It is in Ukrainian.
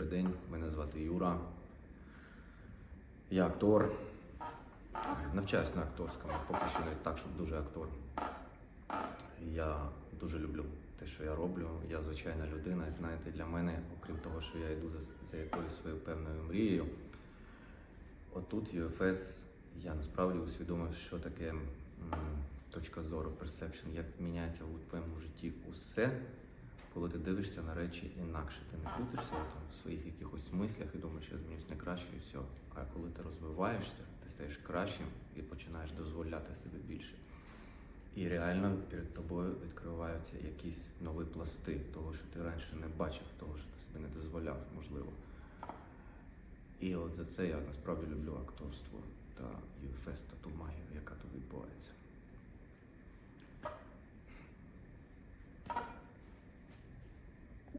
день, мене звати Юра. Я актор. Навчаюсь на акторському, поки що не так, щоб дуже актор. Я дуже люблю те, що я роблю. Я звичайна людина, і знаєте, для мене, окрім того, що я йду за якоюсь своєю певною мрією, отут в UFS я насправді усвідомив, що таке точка зору, perception, як міняється у твоєму житті усе, коли ти дивишся на речі інакше. Ти не крутишся там в своїх якихось мислях і думаєш, я змінюсь на краще і все. А коли ти розвиваєшся, ти стаєш кращим і починаєш дозволяти собі більше. І реально перед тобою відкриваються якісь нові пласти того, що ти раніше не бачив, того, що ти собі не дозволяв, можливо. І от за це я насправді люблю акторство та UFS, та ту магію, яка тут відбувається.